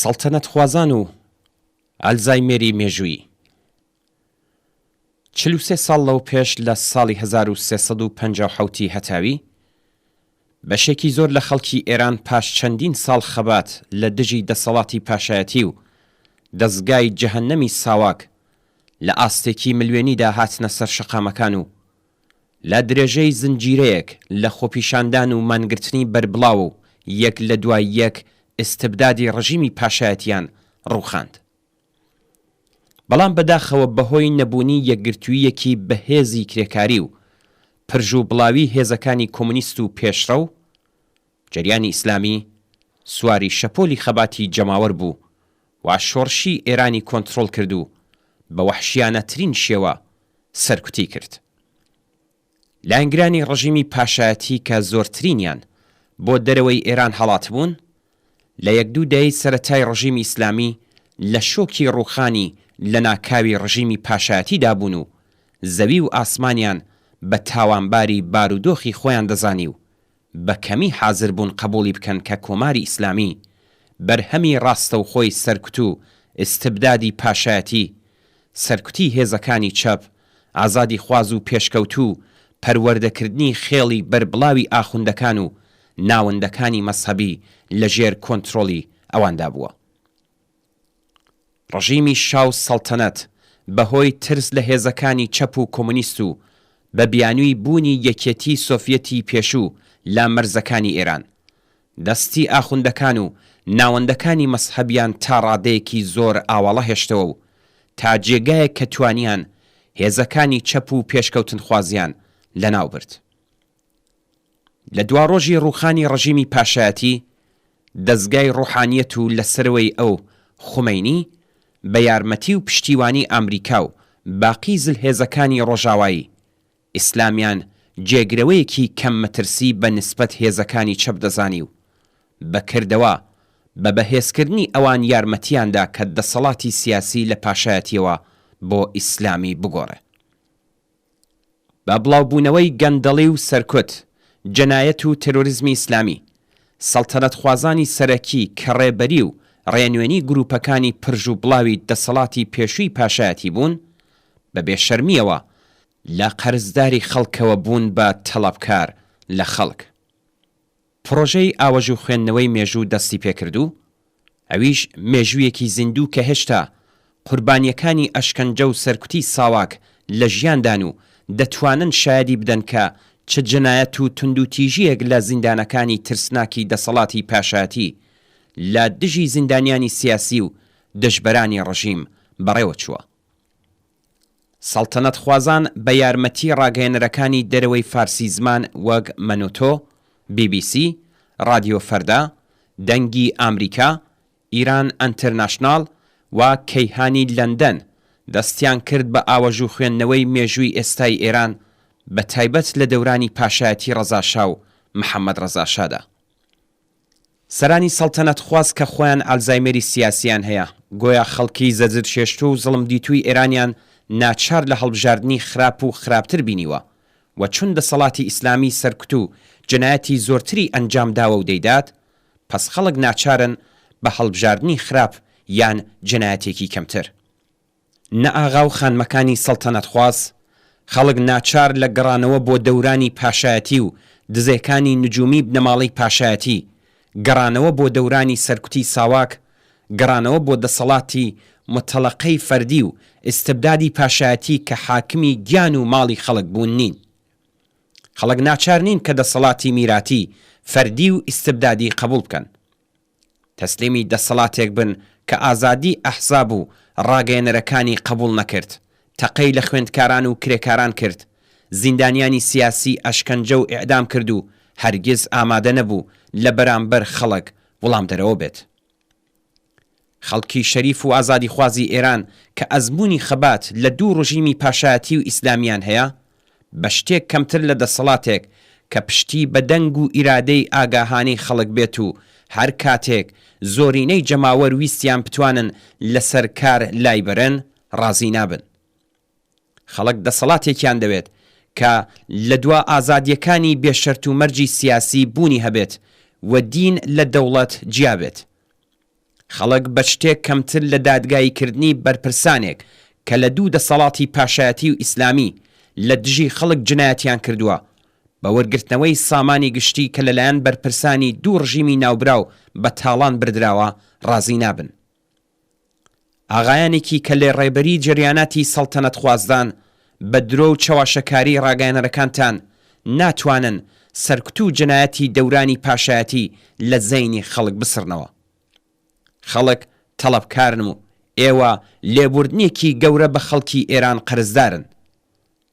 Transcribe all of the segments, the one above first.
سەڵتەنەت خوازان و ئەلزایمێری مێژووی 43 ساڵ لەو پێش لە ساڵی 1357 هەتاوی بەشێکی زۆر لە خەڵکی ئێران پاش چەندین ساڵ خەبات لە دژی دەسەڵاتی پاشایەتی و دەستگای جەهەنەمی ساواک لە ئاستێکی ملوێنیدا هاتنە سەر شەقامەکان و لە درێژەی زنجیرەیەک لە خۆپیشاندان و مانگرتنی بەربڵاو و یەک لە دوای یەک ئستبدادی ڕژیمی پاشایەتیان ڕووخاند. بەڵام بەداخەوە بەهۆی نەبوونی یەکگرتوویەکی بەهێزی کرێکاری و پرژ و بڵاوی هێزەکانی کۆمونیست و پێشڕە و جەریانی ئیسلامی سواری شەپۆلی خەباتی جەماوەر بوو و شۆڕشی ئێرانی کۆنتڕۆڵ کرد و بە وەحشیانەترین شێوە سەرکوتی کرد. لایەنگرانی ڕژیمی پاشایەتی کە زۆرترینیان بۆ دەرەوەی ئێران هەڵات بوون لە یەک دوو دەی سەرەتای ڕژیمی ئیسلامی لە شۆکی ڕووخانی لە ناکاوی ڕژیمی پاشایەتیدا بوون و زەوی و ئاسمانیان بە تاوانباری بارودۆخی خۆیان دەزانی و بە کەمی حازر بوون قبولی بکەن کە کۆماری ئیسلامی بەرهەمی ڕاستە و خۆی سەرکوت و ئستبدادی پاشایەتی سەرکوتی هێزەکانی چەپ ئازادی خواز و پێشکەوت و پەروەردەکردنی خێڵی بەربڵاوی ئاخوندەکان و ناوەندەکانی مەسهەبی لەژێر کۆنتڕۆڵی ئەواندا بووە. ڕژیمی شاو سەڵتەنەت بەهۆی ترس لە هێزەکانی چەپ و کۆمونیست و بە بیانووی بوونی یەکێتی سۆڤیەتی پێشوو لە مەرزەکانی ئێران دەستی ئاخوندەکان و ناوەندەکانی مەسهەبیان تا ڕادەیەکی زۆر ئاوەڵە هێشتەوە و تا جێگایەک کە توانیان هێزەکانی چەپ و پێشکەوتن خوازیان لەناو برد. لە دوا ڕۆژی ڕووخانی ڕژیمی پاشایەتی دەستگای ڕوحانیەت و لەسەرەوەی ئەو خومەینی بە یارمەتی و پشتیوانی ئەمریکا و باقی زلهێزەکانی ڕۆژاوایی ئیسلامیان جێگرەوەیەکی کەم مەترسی بە نسبەت هێزەکانی چەپ دەزانی و بەکردەوە بە بەهێزکردنی ئەوان یارمەتیاندا کە دەسەڵاتی سیاسی لە پاشایەتیەوە بۆ ئیسلامی بگۆڕێ. بە بڵاوبوونەوەی گەندەڵی و سەرکوت جەنایەت و تێرۆریزمی ئیسلامی سەڵتەنەت خوازانی سەرەکی کە ڕێبەری و ڕێنوێنی گروپەکانی پرژ و بڵاوی دەسەڵاتی پێشووی پاشایەتی بوون بە بێشەرمیەوە لە قەرزداری خەڵکەوە بوون بە تەڵەبکار لە خەڵک. پرۆژەی ئاوەژ و خوێندنەوەی مێژوو دەستی پێکردو، ئەویش مێژوویەکی زیندوو کە هێشتا قوربانیەکانی ئەشکەنجە و سەرکوتی ساواک لە ژیاندان و دەتوانن شایەدی بدەن کە چ جەنایەت و توندوتیژیەک لە زیندانەکانی ترسناکی دەسەڵاتی پاشایەتی لە دژی زیندانیانی سیاسی و دژبەرانی ڕژیم بەڕێوە چووە. سەڵتەنەت خوازان بە یارمەتی ڕاگەیەنەرەکانی دەرەوەی فارسی زمان وەک مەنۆتۆ، BBC، رادیۆ فەردا، دەنگی ئامریکا، ئیران ئەنتەرناشناڵ و کەیهانی لەندەن دەستیان کرد بە ئاوەژ و خوێندنەوەی مێژووی ئێستای ئێران بە تایبەت لە دەورانی پاشایەتی ڕەزاشا و محەممەد ڕەزاشادا. سەرانی سەڵتەنەت خواز کە خۆیان ئەلزایمێری سیاسیان هەیە گۆیا خەڵکی زەجر شێشتو و زڵم دیتووی ئێرانیان ناچار لە هەڵبژاردننی خراپ و خراپتر بینیوە و چون دەسەڵاتی ئیسلامی سەرکوت و جەنایەتی زۆرتری ئەنجام داوە و دەیدات پس خەڵک ناچارن بە هەڵبژاردننی خراپ یان جەنایەتێکی کەمتر. نە ئاغا و خانمەکانی سەڵتەنەت خواز خەڵک ناچار لە گەڕانەوە بۆ دەورانی پاشایەتی و دزەکانی نجومی بنەماڵی پاشایەتی، گەڕانەوە بۆ دەورانی سەرکوتی ساواک، گەڕانەوە بۆ دەسەڵاتی متەڵەقەی فەردی و ئستبدادی پاشایەتی کە حاکمی گیان و ماڵی خەڵک بوون نین. خەڵک ناچار نین کە دەسەڵاتی میراتی فەردی و ئستبدادی قبول بکەن. تەسلیمی دەسەڵاتێک بن کە ئازادی ئەحزاب و ڕاگەیەنەرەکانی قبول نەکرد، تەقەی لە خوێندکاران و کرێکاران کرد، زیندانیانی سیاسی ئەشکەنجە و ئیعدام کرد و هەرگیز ئامادە نەبوو لە بەرامبەر خەڵک وەڵام دەرەوە بێت. خەڵکی شەریف و ئازادی خوازی ئێران کە ئەزموونی خەبات لە دوو ڕژیمی پاشایەتی و ئیسلامیان هەیە بە شتێک کەمتر لە دەسەڵاتێک کە پشتی بە دەنگ و ئیرادەی ئاگاهانەی خەڵک بێت و هەر کاتێک زۆرینەی جەماوەر ویستیان بتوانن لەسەر کار لای بەرن ڕازی نابن. خەڵک دەسەڵاتێکیان دەوێت کە لە دوا ئازادیەکانی بێشەرت و مەرجی سیاسی بوونی هەبێت و دین لە دەوڵەت جیابێت. خەڵک بە شتێک کەمتر لە دادگاییکردنی بەرپرسانێک کە لە دوو دەسەڵاتی پاشایەتی و ئیسلامی لە دژی خەڵک جنایەتیان کردووە بە وەرگرتنەوەی سامانی گشتی کە لەلایەن بەرپرسانی دوو ڕژیمی ناوبراو بە تاڵان بردراوە ڕازی نابن. ئاغایانێکی کە لێ ڕێبەری جریاناتی سەڵتەنەت خوازدان بە درۆ و چاواشەکاری ڕاگەیەنەرەکانتان ناتوانن سەرکوت و جنایەتی دەورانی پاشایەتی لە زەینی خەڵک بسڕنەوە. خەڵک تەڵەبکارن و ئێوە لێبوردنێکی گەورە بە خەڵکی ئێران قەرزدارن.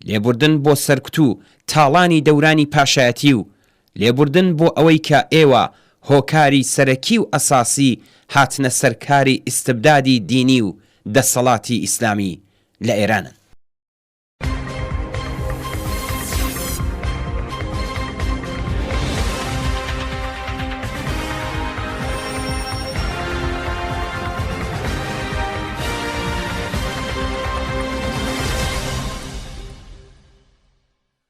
لێبوردن بۆ سەرکوت و تاڵانی دەورانی پاشایەتی و لێبوردن بۆ ئەوەی کە ئێوە هۆکاری سەرەکی و ئەساسی هاتنە سەرکاری ئیستبدادی دینی و دەسەڵاتی ئیسلامی لە ئێرانن.